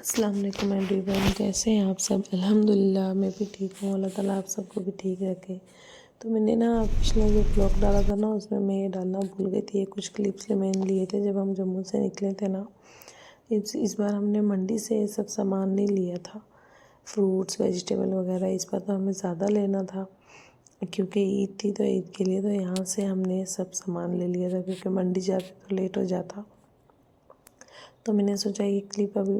अस्सलाम वालेकुम एवरीवन, कैसे हैं आप सब। अल्हम्दुलिल्लाह मैं भी ठीक हूँ। अल्लाह ताला आप सबको भी ठीक रखे। तो मैंने ना पिछला जो ब्लॉग डाला था ना, उसमें मैं ये डालना भूल गई थी। ये कुछ क्लिप्स मैंने लिए थे जब हम जम्मू से निकले थे ना। इस बार हमने मंडी से सब सामान नहीं लिया था, फ्रूट्स वेजिटेबल वगैरह। इस बार तो हमें ज़्यादा लेना था क्योंकि ईद थी, तो ईद के लिए तो यहाँ से हमने सब सामान ले लिया था क्योंकि मंडी जाते तो लेट हो जाता। तो मैंने सोचा ये क्लिप अभी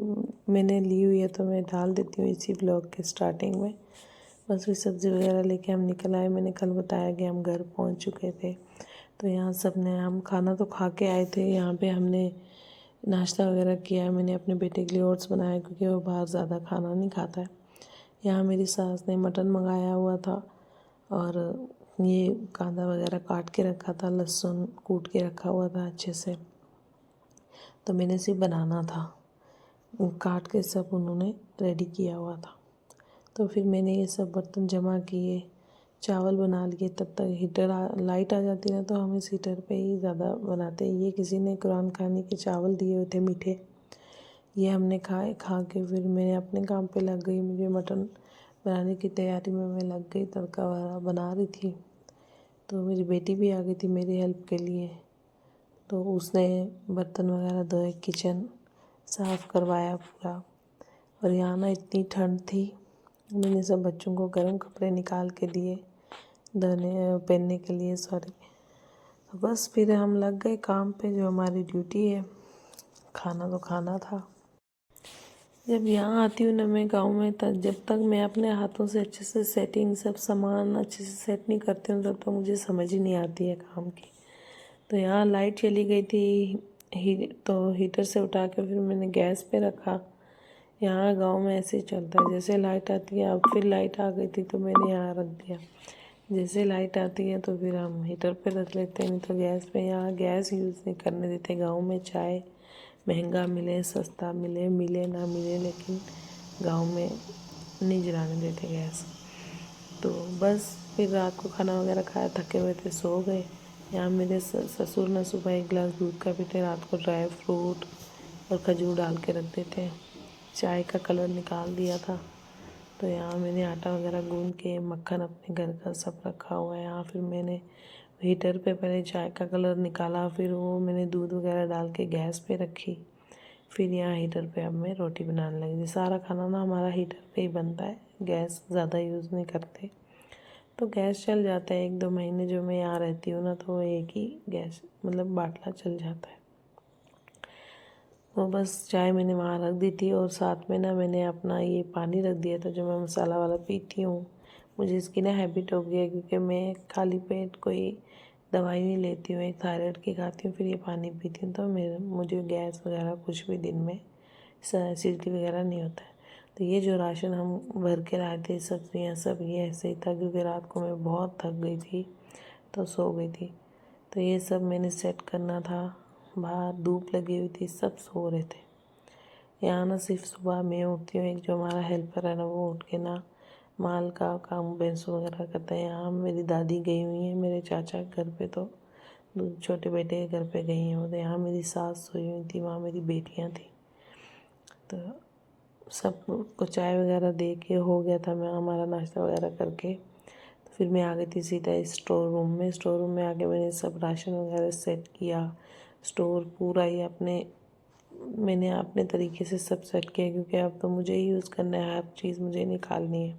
मैंने ली हुई है तो मैं डाल देती हूँ इसी ब्लॉग के स्टार्टिंग में। बस वही सब्ज़ी वगैरह लेके हम निकल आए। मैंने कल बताया कि हम घर पहुँच चुके थे। तो यहाँ सब ने हम खाना तो खा के आए थे। यहाँ पे हमने नाश्ता वगैरह किया है। मैंने अपने बेटे के लिए ओट्स बनाया क्योंकि वो बाहर ज़्यादा खाना नहीं खाता है। यहाँ मेरी सास ने मटन मंगाया हुआ था और ये कांदा वगैरह काट के रखा था, लहसुन कूट के रखा हुआ था अच्छे से। तो मैंने सिर्फ बनाना था, काट के सब उन्होंने रेडी किया हुआ था। तो फिर मैंने ये सब बर्तन जमा किए, चावल बना लिए। तब तक लाइट आ जाती ना, तो हम इस हीटर पे ही ज़्यादा बनाते। ये किसी ने कुरान खानी के चावल दिए हुए थे मीठे, ये हमने खा के फिर मैं अपने काम पे लग गई। मुझे मटन बनाने की तैयारी में मैं लग गई, तड़का वगैरह बना रही थी। तो मेरी बेटी भी आ गई थी मेरी हेल्प के लिए। तो उसने बर्तन वगैरह धोए, किचन साफ़ करवाया पूरा। और यहाँ ना इतनी ठंड थी, मैंने सब बच्चों को गर्म कपड़े निकाल के दिए पहनने के लिए, सॉरी। तो बस फिर हम लग गए काम पे, जो हमारी ड्यूटी है। खाना तो खाना था। जब यहाँ आती हूँ ना मैं गांव में, तब जब तक मैं अपने हाथों से अच्छे से सेटिंग सब सामान अच्छे से सेट नहीं करती हूँ, तब तक मुझे समझ ही नहीं आती है काम की। तो यहाँ लाइट चली गई थी तो हीटर से उठा के फिर मैंने गैस पे रखा। यहाँ गांव में ऐसे ही चलता है, जैसे लाइट आती है। अब फिर लाइट आ गई थी तो मैंने यहाँ रख दिया। जैसे लाइट आती है तो फिर हम हीटर पे रख लेते हैं, नहीं तो गैस पे। यहाँ गैस यूज़ नहीं करने देते गाँव में। चाहे महंगा मिले सस्ता मिले मिले ना मिले, लेकिन गाँव में नहीं जलाने देते गैस। तो बस फिर रात को खाना वगैरह खाया, थके हुए थे, सो गए। यहाँ मेरे ससुर ने सुबह 1 गिलास दूध का पीते, रात को ड्राई फ्रूट और खजूर डाल के रख देते हैं। चाय का कलर निकाल दिया था। तो यहाँ मैंने आटा वगैरह गूंद के, मक्खन अपने घर का सब रखा हुआ है यहाँ। फिर मैंने हीटर पे पहले चाय का कलर निकाला, फिर वो मैंने दूध वगैरह डाल के गैस पे रखी। फिर यहाँ हीटर पे अब मैं रोटी बनाने लगी। सारा खाना ना हमारा हीटर पे ही बनता है, गैस ज़्यादा यूज़ नहीं करते। तो गैस चल जाता है 1-2 महीने जो मैं यहाँ रहती हूँ ना, तो एक ही गैस मतलब बाटला चल जाता है। तो बस चाय मैंने वहाँ रख दी थी और साथ में ना मैंने अपना ये पानी रख दिया था जो मैं मसाला वाला पीती हूँ। मुझे इसकी ना हैबिट हो गई है क्योंकि मैं खाली पेट कोई दवाई नहीं लेती हूँ, एक थायराइड की खाती हूँ, फिर ये पानी पीती हूँ। तो मुझे गैस वगैरह कुछ भी दिन में एसिडिटी वगैरह नहीं होता है। तो ये जो राशन हम भर के लाए थे, सब्जियाँ सब, ये ऐसे ही था क्योंकि रात को मैं बहुत थक गई थी तो सो गई थी। तो ये सब मैंने सेट करना था। बाहर धूप लगी हुई थी, सब सो रहे थे। यहाँ ना सिर्फ सुबह मैं उठती हूँ, एक जो हमारा हेल्पर है ना वो उठ के ना माल का काम भैंसों वगैरह करता है। यहाँ मेरी दादी गई हुई है मेरे चाचा के घर पे, तो छोटे बेटे के घर पे गई हैं वो। तो यहाँ मेरी सास सोई हुई थी, वहाँ मेरी बेटियाँ थी। तो सबको चाय वगैरह दे के हो गया था, मैं हमारा नाश्ता वगैरह करके। तो फिर मैं आ गई थी सीधा स्टोर रूम में। स्टोर रूम में आके मैंने सब राशन वगैरह सेट किया। स्टोर पूरा ही मैंने अपने तरीके से सब सेट किया क्योंकि अब तो मुझे ही यूज़ करना है, हर चीज़ मुझे निकालनी है।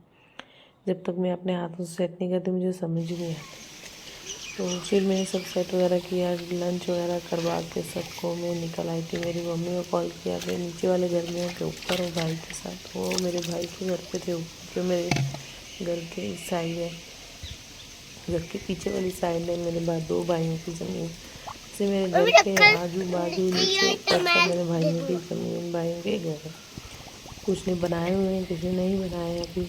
जब तक मैं अपने हाथों से सेट नहीं करती मुझे समझ ही नहीं आती। तो फिर मैंने सब सेट वगैरह किया, लंच वगैरह करवा के सबको मैं निकल आई थी। मेरी मम्मी को कॉल किया कि नीचे वाले घर में के ऊपर हो भाई के साथ। वो मेरे भाई के घर पे थे ऊपर, जो मेरे घर के इस साइड है, घर के पीछे वाली साइड है मेरे 2 भाइयों की ज़मीन। से मेरे घर के आजू बाजू नीचे ऊपर सब मेरे भाइयों की ज़मीन, भाइयों के घर है। कुछ ने बनाए हुए हैं, किसी ने नहीं बनाए अभी।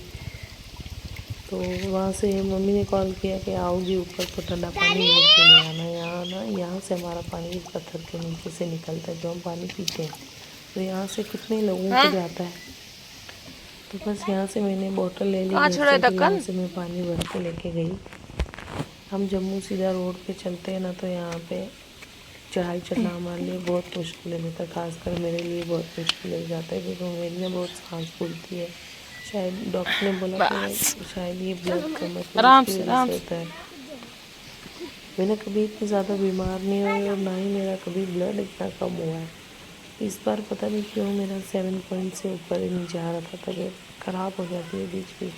तो वहाँ से मम्मी ने कॉल किया कि आओगी ऊपर तो ठंडा पानी भर के ले आना। यहाँ ना यहाँ से हमारा पानी पत्थर के नीचे से निकलता है जो हम पानी पीते हैं। तो यहाँ से कितने लोगों को जाता है। तो बस यहाँ से मैंने बोतल ले ली घर से, फिर यहाँ से मैं पानी भर के लेके गई। हम जम्मू सीधा रोड पे चलते हैं ना, तो यहाँ पे चढ़ाई चढ़ना हमारे लिए बहुत मुश्किल रहता है, खासकर मेरे लिए बहुत मुश्किल हो जाता है क्योंकि मेरी ना बहुत सांस फूलती है। शायद डॉक्टर ने बोला कि शायद ये ब्लड कम है तो आराम उसकी से वजह आराम से से। होता है। मैंने कभी इतनी ज़्यादा बीमार नहीं हुई और ना ही मेरा कभी ब्लड इतना कम हुआ है। इस बार पता नहीं क्यों मेरा 7 पॉइंट से ऊपर ही नहीं जा रहा था, तबीयत ख़राब हो जाती है बीच बीच।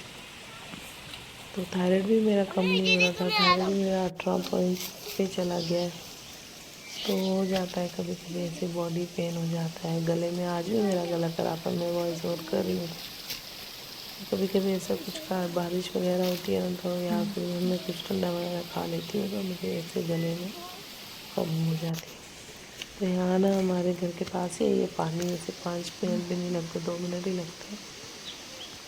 तो थायराइड भी मेरा कम नहीं हो रहा था, थायराइड भी मेरा 18 पॉइंट पे चला गया है। तो हो जाता है कभी कभी ऐसे बॉडी पेन हो जाता है गले में। आज भी मेरा गला खराब है, मैं वॉइस ओवर कर रही हूँ तो कभी कभी ऐसा कुछ का बारिश वगैरह होती है ना, तो या फिर मैं कुछ ठंडा वगैरह खा लेती हूँ तो मुझे ऐसे गले में प्रॉब्लम हो जाती है। तो यहाँ ना हमारे घर के पास ही है ये पानी, वैसे 5 मिनट भी नहीं लगते, 2 मिनट ही लगते हैं।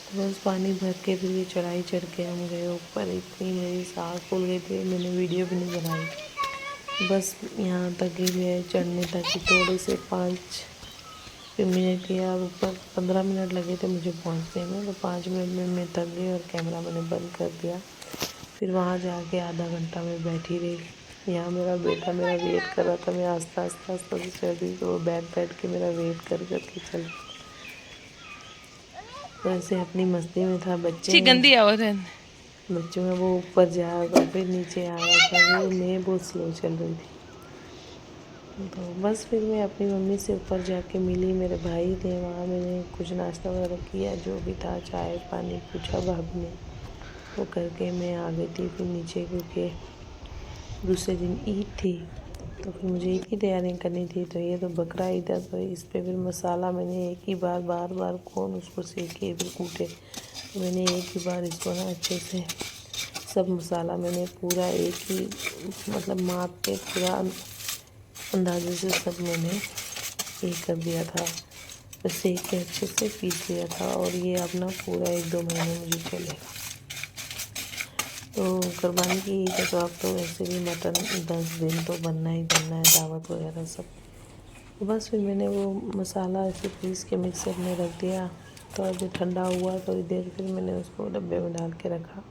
तो बस पानी भर के फिर ये चढ़ाई चढ़ के हम गए ऊपर। इतनी मेरी सांस फूल गई थी, मैंने वीडियो भी नहीं बनाई। बस यहाँ तक ही मैं चढ़ने तक ही थोड़े से 5 मिनट या ऊपर 15 मिनट लगे थे मुझे पहुँचने में। तो 5 मिनट में मैं थक गई और कैमरा मैंने बंद कर दिया। फिर वहाँ जाके आधा घंटा मैं बैठी रही। यहाँ मेरा बेटा मेरा वेट कर रहा था, मैं आस्ता आस्ता आस्ता से चढ़ रही तो वो बैठ बैठ के मेरा वेट कर करके चल। तो ऐसे अपनी मस्ती में था, बच्चे अच्छी हैं गंदी आवाज़ है। बच्चों में, वो ऊपर जाएगा फिर नीचे आया था, वो मैं बहुत स्लो चल रही थी। तो बस फिर मैं अपनी मम्मी से ऊपर जाके मिली, मेरे भाई थे वहाँ, मैंने कुछ नाश्ता वगैरह किया जो भी था, चाय पानी पूछा भाभी ने, वो करके मैं आ गई थी फिर नीचे क्योंकि दूसरे दिन ईद थी। तो फिर मुझे ईद की तैयारी करनी थी। तो ये तो बकरा ईद है, तो इस पर फिर मसाला मैंने एक ही बार बार बार कौन उसको सेके फिर कूटे, तो मैंने एक ही बार इसको ना अच्छे से सब मसाला मैंने पूरा एक ही मतलब माप पे पूरा अंदाजे से सब मैंने ये कर दिया था, सेक के अच्छे से पीस लिया था। और ये अपना पूरा 1-2 महीने मुझे चलेगा। तो कुर्बानी की ईद है तो अब तो वैसे भी मटन 10 दिन तो बनना ही बनना है, दावत वगैरह सब। तो बस फिर मैंने वो मसाला ऐसे पीस के मिक्सर में रख दिया। थोड़ा देर ठंडा हुआ, थोड़ी देर फिर मैंने उसको डब्बे में डाल के रखा।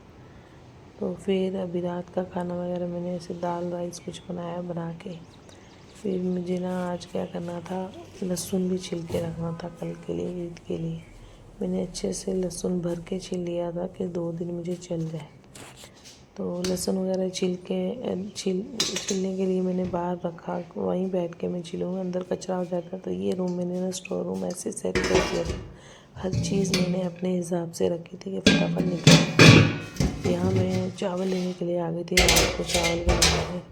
तो फिर अभी रात का खाना वगैरह मैंने ऐसे दाल राइस कुछ बनाया बना के। फिर मुझे ना आज क्या करना था, लहसुन भी छिल के रखना था कल के लिए, ईद के लिए। मैंने अच्छे से लहसुन भर के छील लिया था कि 2 दिन मुझे चल जाए। तो लहसुन वगैरह छीलने के लिए मैंने बाहर रखा, वहीं बैठ के मैं छीलूँगी, अंदर कचरा हो जाता। तो ये रूम मैंने ना स्टोर रूम ऐसे सेट कर दिया था, हर चीज़ मैंने अपने हिसाब से रखी थी कि फटाफट निकल। यहाँ मैं चावल लेने के लिए आ गई थी, रात को चावल बनाना है।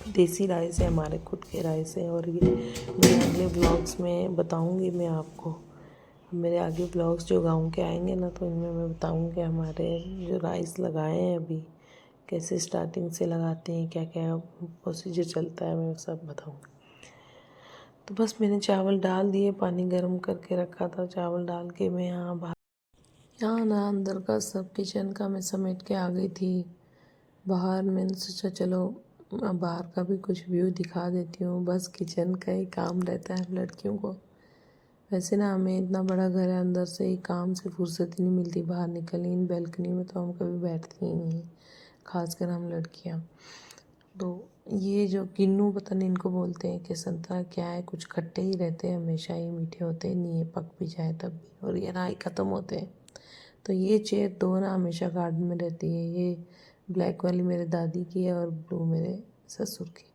देसी राइस है, हमारे खुद के राइस है। और ये मैं अगले ब्लॉग्स में बताऊँगी मैं आपको, मेरे आगे ब्लॉग्स जो गाँव के आएंगे ना, तो इनमें मैं बताऊँगी हमारे जो राइस लगाए हैं अभी कैसे स्टार्टिंग से लगाते हैं, क्या क्या प्रोसीजर चलता है, मैं सब बताऊँगी। तो बस मैंने चावल डाल दिए, पानी गर्म करके रखा था, चावल डाल के मैं यहाँ ना अंदर का सब किचन का मैं समेट के आ गई थी। बाहर मैंने सोचा चलो बाहर का भी कुछ व्यू दिखा देती हूँ। बस किचन का ही काम रहता है लड़कियों को। वैसे ना हमें इतना बड़ा घर है, अंदर से ही काम से फुर्सत ही नहीं मिलती, बाहर निकलनी। इन बैल्कनी में तो हम कभी बैठती ही नहीं हैं, खासकर हम लड़कियां। तो ये जो किन्नू पता नहीं इनको बोलते हैं कि संतरा क्या है, कुछ खट्टे ही रहते हैं, हमेशा ही मीठे होते हैं नहीं, ये पक भी जाए तब भी, और ये ना ही ख़त्म होते हैं। तो ये चेयर 2 ना हमेशा गार्डन में रहती है। ये ब्लैक वाली मेरे दादी की है और ब्लू मेरे ससुर की।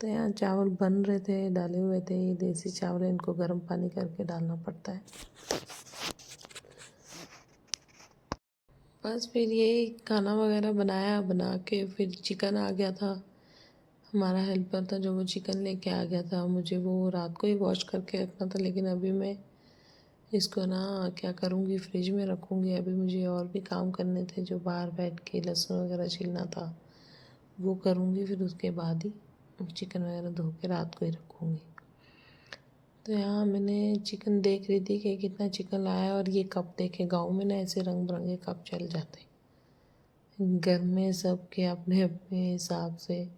तो यहाँ चावल बन रहे थे, डाले हुए थे, ये देसी चावल है, इनको गर्म पानी करके डालना पड़ता है। बस फिर यही खाना वगैरह बनाया, बना के फिर चिकन आ गया था। हमारा हेल्पर था जो वो चिकन लेके आ गया था, मुझे वो रात को ही वॉश करके रखना था, लेकिन अभी मैं इसको ना क्या करूँगी, फ्रिज में रखूँगी। अभी मुझे और भी काम करने थे, जो बाहर बैठ के लहसुन वगैरह छीलना था वो करूँगी, फिर उसके बाद ही चिकन वगैरह धो के रात को ही रखूँगी। तो यहाँ मैंने चिकन देख रही थी कि कितना चिकन लाया, और ये कप देखे, गाँव में ना ऐसे रंग बिरंगे कप चल जाते हैं। घर में सब के अपने अपने हिसाब से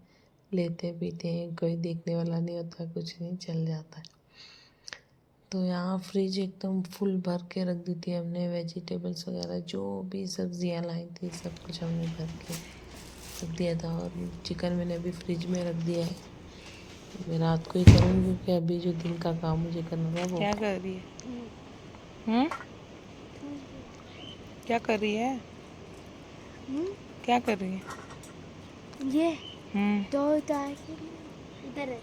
लेते पीते हैं, कोई देखने वाला नहीं होता, कुछ नहीं, चल जाता है। तो यहाँ फ्रिज एकदम फुल भर के रख दी थी हमने, वेजिटेबल्स वगैरह जो भी सब्जियाँ लाई थी सब कुछ हमने भर के रख दिया था। और चिकन मैंने अभी फ्रिज में रख दिया है, मैं रात को ही करूँगी क्योंकि अभी जो दिन का काम मुझे करना था वो। क्या कर रही है? क्या कर रही है? क्या कर रही है? ये तो इधर है।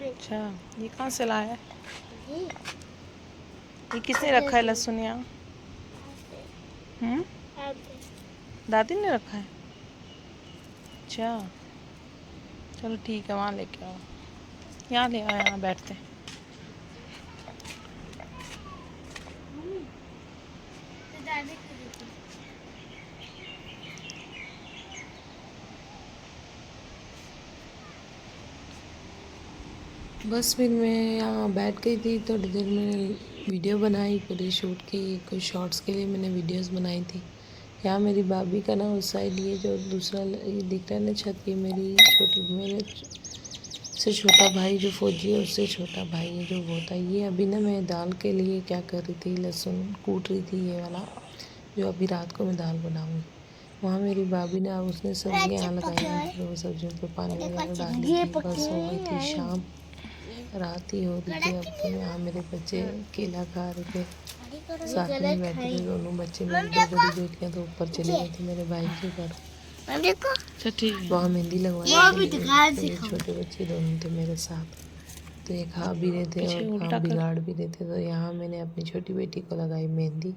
अच्छा, ये कहाँ से लाया है? ये ये किसने रखा है लहसुन यहाँ? दादी ने रखा है। अच्छा, चलो ठीक है, वहाँ लेके आओ। यहाँ ले आओ, यहाँ बैठते हैं। बस फिर मैं यहाँ बैठ गई थी, थोड़ी देर मैंने वीडियो बनाई, पूरी शूट की। कुछ शॉर्ट्स के लिए मैंने वीडियोस बनाई थी। यहाँ मेरी भाभी का ना उस साइड ये जो दूसरा ये दिख रहा है ना छत, ये मेरे से छोटा भाई जो फौजी है उससे छोटा भाई है जो वो था। ये अभी ना मैं दाल के लिए क्या कर रही थी, लहसुन कूट रही थी, ये वाला जो अभी रात को मैं दाल बनाऊँगी। वहाँ मेरी भाभी ने उसने सब्जियाँ यहाँ लगाई हैं, फिर वो सब्जियों पर पानी वगैरह डाल दी थी। बस हो गई थी शाम, रात ही हो रही थी। अब तो यहाँ मेरे बच्चे केला खा रहे थे, साथ में बैठे थे दोनों बच्चे। मेरी दो बड़ी बेटियाँ तो ऊपर चली गई थी मेरे भाई के घर, अच्छा ठीक है। वहाँ मेहंदी लगवाने के लिए। ये छोटे बच्चे दोनों थे मेरे साथ, तो ये खा भी रहे थे पीछे और उल्टा काम कर। बिगाड़ भी रहे थे। तो यहाँ मैंने अपनी छोटी बेटी को लगाई मेहंदी।